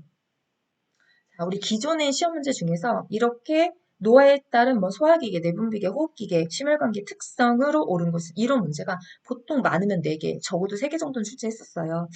자, 우리 기존의 시험 문제 중에서 이렇게 노화에 따른 뭐 소화기계, 내분비계, 호흡기계, 심혈관계 특성으로 옳은 것은 이런 문제가 보통 많으면 4개, 적어도 3개 정도는 출제했었어요.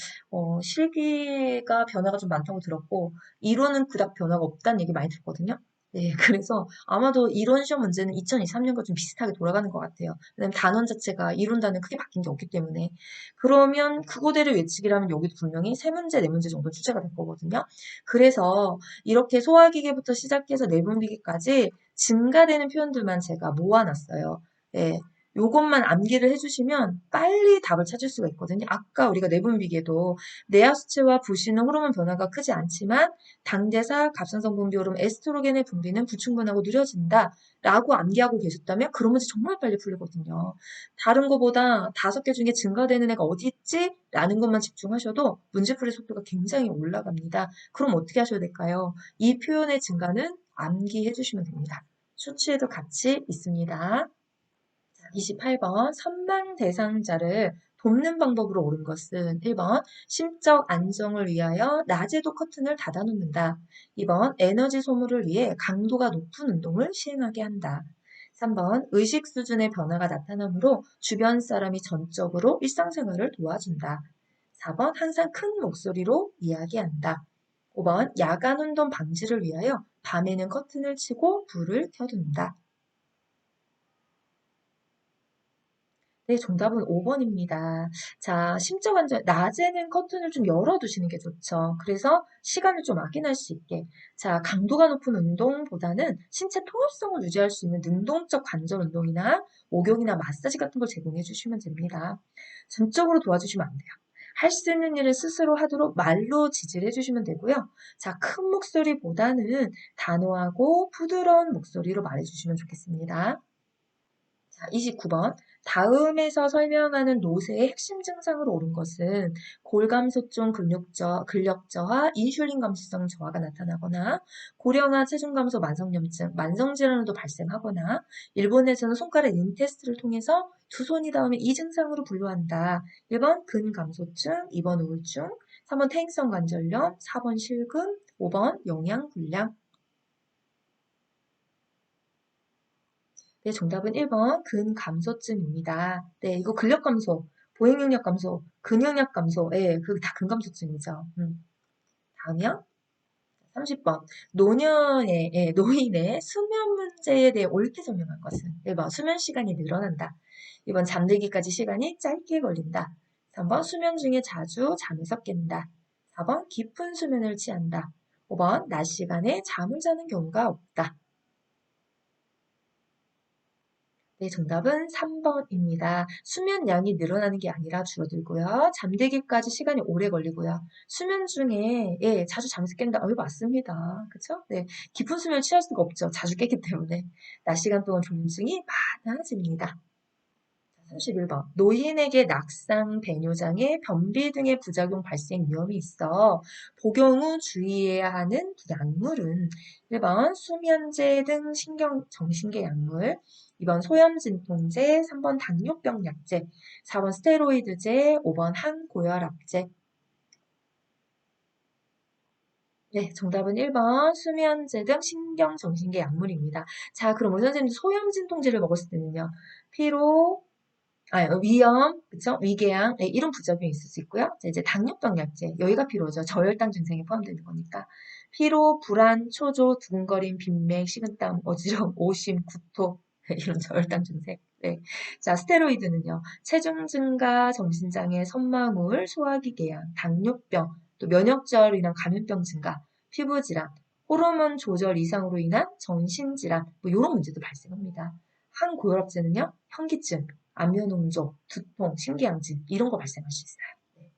실기가 변화가 좀 많다고 들었고 이론은 그닥 변화가 없다는 얘기 많이 들었거든요. 네, 그래서 아마도 이론 시험 문제는 2023년과 좀 비슷하게 돌아가는 것 같아요. 왜냐면 단원 자체가 이론 단원 크게 바뀐 게 없기 때문에. 그러면 그거대로 예측이라면 여기도 분명히 3문제, 4문제 정도 출제가 될 거거든요. 그래서 이렇게 소화기계부터 시작해서 내분비계까지 증가되는 표현들만 제가 모아놨어요. 예, 요것만 암기를 해주시면 빨리 답을 찾을 수가 있거든요. 아까 우리가 내분비계도 뇌하수체와 부신은 호르몬 변화가 크지 않지만 당대사, 갑상선 분비 호르몬, 에스트로겐의 분비는 불충분하고 느려진다. 라고 암기하고 계셨다면 그런 문제 정말 빨리 풀리거든요. 다른 거보다 5개 중에 증가되는 애가 어디 있지? 라는 것만 집중하셔도 문제풀이 속도가 굉장히 올라갑니다. 그럼 어떻게 하셔야 될까요? 이 표현의 증가는 암기해 주시면 됩니다. 수치에도 같이 있습니다. 28번 선망 대상자를 돕는 방법으로 옳은 것은 1번 심적 안정을 위하여 낮에도 커튼을 닫아놓는다. 2번 에너지 소모를 위해 강도가 높은 운동을 시행하게 한다. 3번 의식 수준의 변화가 나타나므로 주변 사람이 전적으로 일상생활을 도와준다. 4번 항상 큰 목소리로 이야기한다. 5번 야간 운동 방지를 위하여 밤에는 커튼을 치고 불을 켜둔다. 네, 정답은 5번입니다. 자, 심적 안전, 낮에는 커튼을 좀 열어두시는 게 좋죠. 그래서 시간을 좀 확인할 수 있게. 자, 강도가 높은 운동보다는 신체 통합성을 유지할 수 있는 능동적 관절 운동이나 목욕이나 마사지 같은 걸 제공해 주시면 됩니다. 전적으로 도와주시면 안 돼요. 할 수 있는 일을 스스로 하도록 말로 지지를 해주시면 되고요. 자, 큰 목소리보다는 단호하고 부드러운 목소리로 말해주시면 좋겠습니다. 자, 29번. 다음에서 설명하는 노쇠의 핵심 증상으로 옳은 것은 골감소증 근력 저하, 인슐린 감수성 저하가 나타나거나 고령화 체중 감소 만성염증, 만성질환도 발생하거나 일본에서는 손가락 인 테스트를 통해서 두 손이 닿으면 이 증상으로 분류한다. 1번 근감소증, 2번 우울증, 3번 퇴행성 관절염, 4번 실금, 5번 영양불량. 네, 정답은 1번 근감소증입니다. 네, 이거 근력 감소, 보행능력 감소, 근육력 감소, 예, 그게 다 근감소증이죠. 다음이요. 30번. 노인의 수면 문제에 대해 옳게 설명할 것은 1번 수면 시간이 늘어난다. 2번 잠들기까지 시간이 짧게 걸린다. 3번 수면 중에 자주 잠에서 깬다. 4번 깊은 수면을 취한다. 5번 낮 시간에 잠을 자는 경우가 없다. 네, 정답은 3번입니다. 수면 양이 늘어나는 게 아니라 줄어들고요. 잠들기까지 시간이 오래 걸리고요. 수면 중에 예, 자주 잠에서 깬다. 맞습니다. 그쵸? 네, 깊은 수면을 취할 수가 없죠. 자주 깨기 때문에. 낮 시간 동안 졸음증이 많아집니다. 31번. 노인에게 낙상, 배뇨장애, 변비 등의 부작용 발생 위험이 있어 복용 후 주의해야 하는 약물은 1번 수면제 등 정신계 약물, 2번 소염진통제, 3번 당뇨병 약제, 4번 스테로이드제, 5번 항고혈압제. 네, 정답은 1번 수면제 등 정신계 약물입니다. 자, 그럼 우리 선생님 소염진통제를 먹었을 때는요. 피로, 위염, 그쵸? 위궤양, 네, 이런 부작용이 있을 수 있고요. 자, 이제 당뇨병 약제, 여기가 피로죠. 저혈당 증상에 포함되는 거니까. 피로, 불안, 초조, 두근거림, 빈맥, 식은땀, 어지러움, 오심, 구토, 이런 저혈당 증세. 네. 자, 스테로이드는요. 체중 증가, 정신장애, 선망울, 소화기 궤양, 당뇨병, 또 면역저하로 인한 감염병 증가, 피부질환, 호르몬 조절 이상으로 인한 정신질환, 뭐 이런 문제도 발생합니다. 항고혈압제는요. 현기증, 안면홍조, 두통, 심기양진 이런 거 발생할 수 있어요. 네.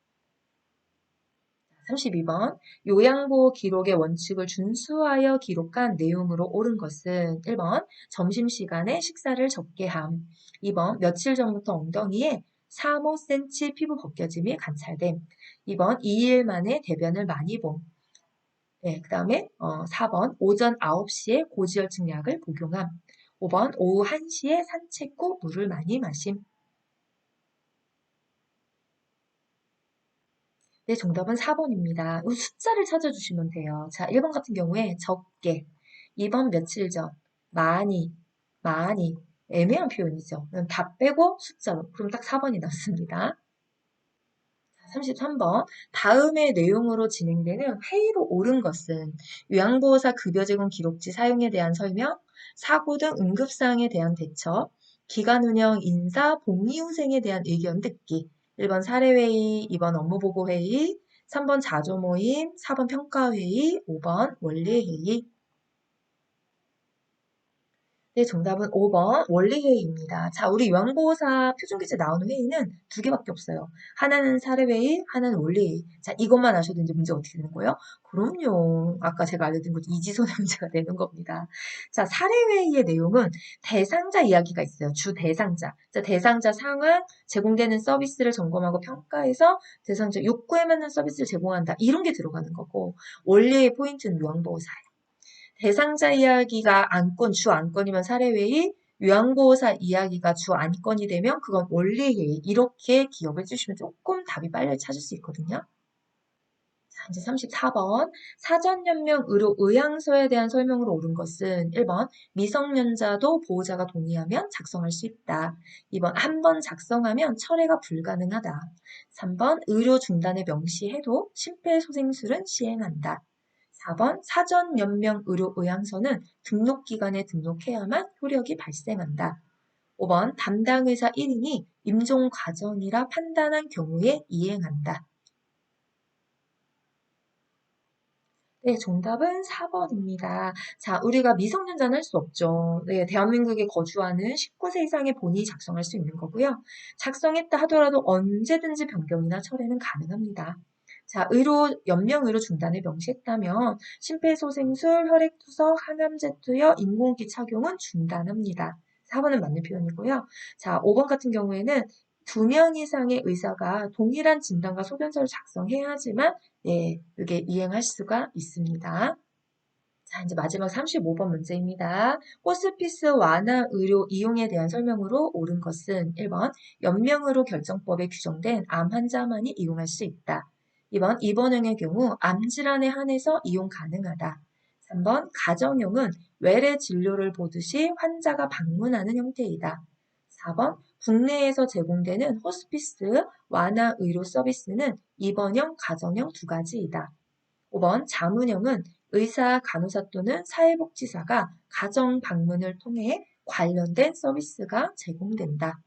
32번. 요양보호 기록의 원칙을 준수하여 기록한 내용으로 옳은 것은 1번 점심시간에 식사를 적게 함. 2번 며칠 전부터 엉덩이에 3, 5cm 피부 벗겨짐이 관찰됨. 2번 2일 만에 대변을 많이 봄. 네, 그 다음에 4번 오전 9시에 고지혈증 약을 복용함. 5번 오후 1시에 산책 후 물을 많이 마심. 네, 정답은 4번입니다. 이 숫자를 찾아주시면 돼요. 자, 1번 같은 경우에 적게, 2번 며칠 전, 많이, 많이, 애매한 표현이죠. 그럼 다 빼고 숫자로. 그럼 딱 4번이 났습니다. 33번. 다음의 내용으로 진행되는 회의로 옳은 것은 요양보호사 급여 제공 기록지 사용에 대한 설명, 사고 등 응급사항에 대한 대처, 기간 운영 인사 복리후생에 대한 의견 듣기. 1번 사례회의, 2번 업무보고회의, 3번 자조모임, 4번 평가회의, 5번 원리회의. 네, 정답은 5번 원리회의입니다. 자, 우리 요양보호사 표준규제 나오는 회의는 두 개밖에 없어요. 하나는 사례회의, 하나는 원리회의. 자, 이것만 아셔도 이제 문제 어떻게 되는 거예요? 그럼요. 아까 제가 알려드린 것 이지선의 문제가 되는 겁니다. 자, 사례회의의 내용은 대상자 이야기가 있어요. 주 대상자. 자, 대상자 상황, 제공되는 서비스를 점검하고 평가해서 대상자 욕구에 맞는 서비스를 제공한다. 이런 게 들어가는 거고, 원리의 포인트는 요양보호사예요. 대상자 이야기가 주 안건이면 사례회의, 요양보호사 이야기가 주 안건이 되면 그건 원리회의. 이렇게 기억을 해주시면 조금 답이 빨리 찾을 수 있거든요. 자, 이제 34번. 사전연명 의료 의향서에 대한 설명으로 옳은 것은 1번 미성년자도 보호자가 동의하면 작성할 수 있다. 2번 한 번 작성하면 철회가 불가능하다. 3번 의료 중단을 명시해도 심폐소생술은 시행한다. 4번 사전연명 의료 의향서는 등록기관에 등록해야만 효력이 발생한다. 5번 담당 의사 1인이 임종 과정이라 판단한 경우에 이행한다. 네, 정답은 4번입니다. 자, 우리가 미성년자는 할 수 없죠. 네, 대한민국에 거주하는 19세 이상의 본인이 작성할 수 있는 거고요. 작성했다 하더라도 언제든지 변경이나 철회는 가능합니다. 자, 연명의료 중단을 명시했다면 심폐소생술, 혈액투석, 항암제 투여, 인공호흡기 착용은 중단합니다. 4번은 맞는 표현이고요. 자, 5번 같은 경우에는 2명 이상의 의사가 동일한 진단과 소견서를 작성해야지만 이게 이행할 수가 있습니다. 자, 이제 마지막 35번 문제입니다. 호스피스 완화 의료 이용에 대한 설명으로 옳은 것은 1번 연명의료 결정법에 규정된 암 환자만이 이용할 수 있다. 2번 입원형의 경우 암 질환에 한해서 이용 가능하다. 3번 가정용은 외래 진료를 보듯이 환자가 방문하는 형태이다. 4번 국내에서 제공되는 호스피스 완화 의료 서비스는 입원형, 가정형 두 가지이다. 5번 자문형은 의사, 간호사 또는 사회복지사가 가정 방문을 통해 관련된 서비스가 제공된다.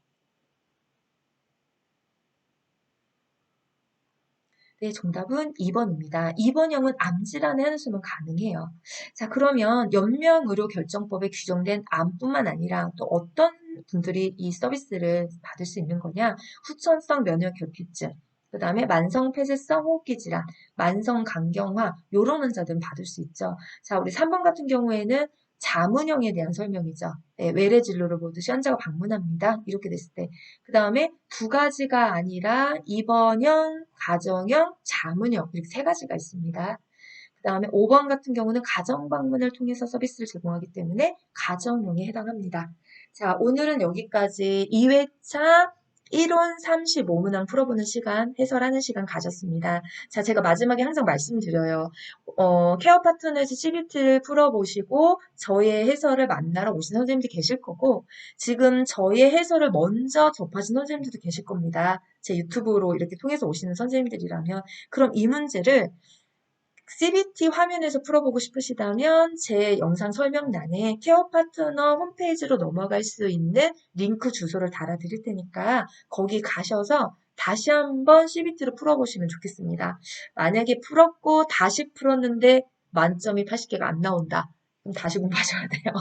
네, 정답은 2번입니다. 2번형은 암질환의 한수는 가능해요. 자, 그러면 연명의료결정법에 규정된 암뿐만 아니라 또 어떤 분들이 이 서비스를 받을 수 있는 거냐? 후천성 면역결핍증, 그 다음에 만성폐쇄성 호흡기 질환, 만성강경화, 요런 환자들은 받을 수 있죠. 자, 우리 3번 같은 경우에는 자문형에 대한 설명이죠. 네, 외래 진료를 보듯이 환자가 방문합니다. 이렇게 됐을 때. 그 다음에 두 가지가 아니라 입원형, 가정형, 자문형 이렇게 세 가지가 있습니다. 그 다음에 5번 같은 경우는 가정 방문을 통해서 서비스를 제공하기 때문에 가정용에 해당합니다. 자, 오늘은 여기까지 2회차 1원 35문항 풀어보는 시간, 해설하는 시간 가졌습니다. 자, 제가 마지막에 항상 말씀드려요. 케어 파트너에서 CBT를 풀어보시고 저의 해설을 만나러 오신 선생님들 계실 거고 지금 저의 해설을 먼저 접하신 선생님들도 계실 겁니다. 제 유튜브로 이렇게 통해서 오시는 선생님들이라면 그럼 이 문제를 CBT 화면에서 풀어보고 싶으시다면 제 영상 설명란에 케어 파트너 홈페이지로 넘어갈 수 있는 링크 주소를 달아드릴 테니까 거기 가셔서 다시 한번 CBT를 풀어보시면 좋겠습니다. 만약에 풀었고 다시 풀었는데 만점이 80개가 안 나온다. 그럼 다시 공부하셔야 돼요.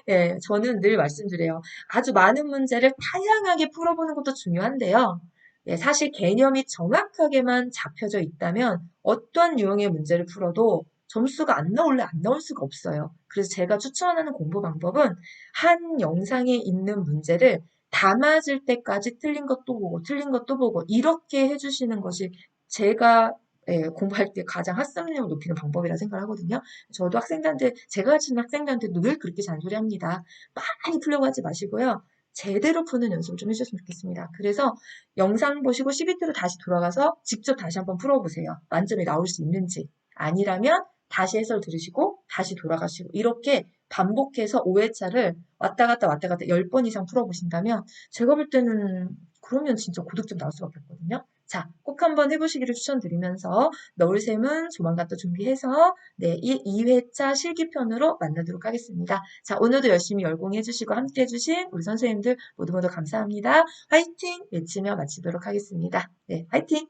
예, 저는 늘 말씀드려요. 아주 많은 문제를 다양하게 풀어보는 것도 중요한데요. 예, 사실 개념이 정확하게만 잡혀져 있다면 어떠한 유형의 문제를 풀어도 점수가 안 나올래 안 나올 수가 없어요. 그래서 제가 추천하는 공부 방법은 한 영상에 있는 문제를 다 맞을 때까지 틀린 것도 보고 틀린 것도 보고 이렇게 해주시는 것이 제가 공부할 때 가장 학습력을 높이는 방법이라 생각을 하거든요. 저도 학생들한테, 제가 가르치는 학생들한테도 늘 그렇게 잔소리합니다. 많이 풀려고 하지 마시고요. 제대로 푸는 연습을 좀 해주셨으면 좋겠습니다. 그래서 영상 보시고 CBT로 다시 돌아가서 직접 다시 한번 풀어보세요. 만점이 나올 수 있는지. 아니라면 다시 해설 들으시고 다시 돌아가시고 이렇게 반복해서 5회차를 왔다 갔다 왔다 갔다 10번 이상 풀어보신다면 제가 볼 때는 그러면 진짜 고득점 나올 수밖에 없거든요. 자, 꼭 한번 해보시기를 추천드리면서 너울샘은 조만간 또 준비해서 네, 2회차 실기편으로 만나도록 하겠습니다. 자, 오늘도 열심히 열공해주시고 함께해주신 우리 선생님들 모두 모두 감사합니다. 화이팅! 외치며 마치도록 하겠습니다. 네, 화이팅!